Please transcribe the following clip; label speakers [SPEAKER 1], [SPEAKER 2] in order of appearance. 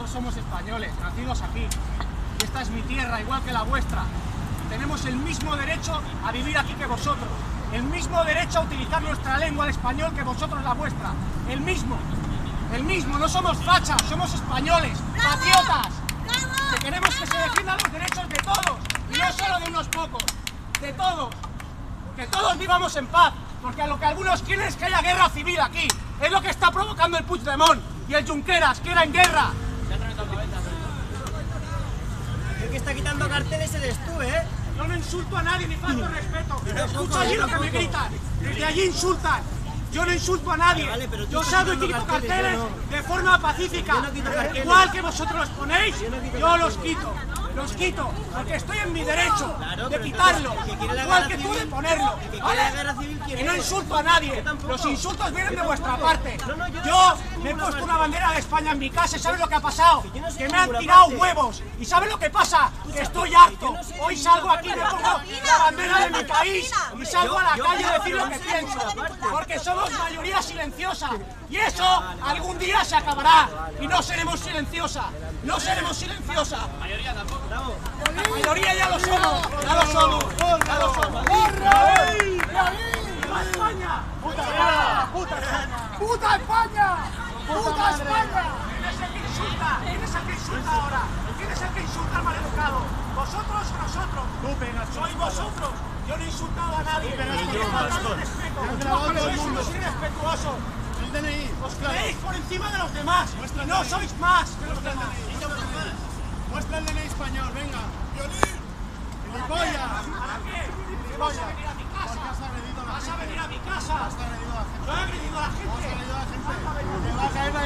[SPEAKER 1] Todos somos españoles, nacidos aquí. Y esta es mi tierra, igual que la vuestra. Tenemos el mismo derecho a vivir aquí que vosotros. El mismo derecho a utilizar nuestra lengua, el español, que vosotros la vuestra. El mismo. El mismo. No somos fachas, somos españoles, patriotas. Que queremos que se defiendan los derechos de todos. Y no solo de unos pocos. De todos. Que todos vivamos en paz. Porque a lo que algunos quieren es que haya guerra civil aquí. Es lo que está provocando el Puigdemont y el Junqueras, que era en guerra.
[SPEAKER 2] El que está quitando carteles eres tú, ¿eh?
[SPEAKER 1] Yo no insulto a nadie, ni falto respeto. Escucha allí lo que me gritan. Desde allí insultan. Yo no insulto a nadie.
[SPEAKER 2] Vale, pero tú
[SPEAKER 1] Yo
[SPEAKER 2] estás
[SPEAKER 1] salgo y
[SPEAKER 2] quitando
[SPEAKER 1] quito
[SPEAKER 2] carteles,
[SPEAKER 1] carteles
[SPEAKER 2] yo no.
[SPEAKER 1] de forma pacífica.
[SPEAKER 2] Yo no quito carteles.
[SPEAKER 1] Igual que vosotros los ponéis,
[SPEAKER 2] quito
[SPEAKER 1] yo los quito. Los quito, porque estoy en mi derecho
[SPEAKER 2] Claro,
[SPEAKER 1] de
[SPEAKER 2] pero
[SPEAKER 1] quitarlo.
[SPEAKER 2] entonces, el que quiere la
[SPEAKER 1] Igual
[SPEAKER 2] guerra
[SPEAKER 1] que tú de
[SPEAKER 2] civil,
[SPEAKER 1] ponerlo.
[SPEAKER 2] el que quiere
[SPEAKER 1] ¿Vale?
[SPEAKER 2] la guerra civil, ¿quién
[SPEAKER 1] Y no
[SPEAKER 2] es?
[SPEAKER 1] insulto a nadie.
[SPEAKER 2] Yo tampoco.
[SPEAKER 1] Los insultos vienen de
[SPEAKER 2] Yo
[SPEAKER 1] vuestra
[SPEAKER 2] tampoco.
[SPEAKER 1] parte.
[SPEAKER 2] No, yo no
[SPEAKER 1] Yo
[SPEAKER 2] estoy en
[SPEAKER 1] me he
[SPEAKER 2] ninguna
[SPEAKER 1] puesto
[SPEAKER 2] parte.
[SPEAKER 1] una bandera de España en mi casa y ¿sabes lo que ha pasado?
[SPEAKER 2] Que yo no soy
[SPEAKER 1] Que
[SPEAKER 2] en
[SPEAKER 1] me han
[SPEAKER 2] ninguna
[SPEAKER 1] tirado
[SPEAKER 2] parte.
[SPEAKER 1] huevos. ¿Y sabes lo que pasa? Que estoy harto.
[SPEAKER 2] no soy en
[SPEAKER 1] Hoy
[SPEAKER 2] ninguna
[SPEAKER 1] salgo aquí y me
[SPEAKER 2] parte.
[SPEAKER 1] pongo la bandera de mi país y salgo a la
[SPEAKER 2] yo
[SPEAKER 1] calle a
[SPEAKER 2] no
[SPEAKER 1] decir lo
[SPEAKER 2] soy
[SPEAKER 1] que
[SPEAKER 2] en
[SPEAKER 1] pienso.
[SPEAKER 2] ninguna parte.
[SPEAKER 1] Porque somos mayoría silenciosa. Y eso algún día se acabará. Y no seremos silenciosa. No seremos silenciosa.
[SPEAKER 2] Bravo.
[SPEAKER 1] La mayoría ya lo somos. Ya lo somos. Ya lo somos. ¡Viva España! ¡Puta España! ¡Puta España! ¡Puta España! ¡Puta España! ¿Quién es el que insulta? ¿Quién es el que insulta ahora? ¿Quién es el que insulta al maleducado? ¿Vosotros o nosotros? Sois vosotros. Yo no he insultado a nadie. Porque falta de respeto. Sois irrespetuosos. Os creéis por encima de los demás. Y no sois más que los demás.
[SPEAKER 3] Muestra el DNI español, venga. ¡Gilipollas!
[SPEAKER 1] ¿Para qué? ¿Vas a venir a mi casa?
[SPEAKER 3] Porque has agredido a la
[SPEAKER 1] ¿Vas a
[SPEAKER 3] gente.
[SPEAKER 1] venir a mi casa?
[SPEAKER 3] Has agredido a la gente.
[SPEAKER 1] ¿No he agredido a la gente?
[SPEAKER 3] Has agredido a la gente. Te va a caer la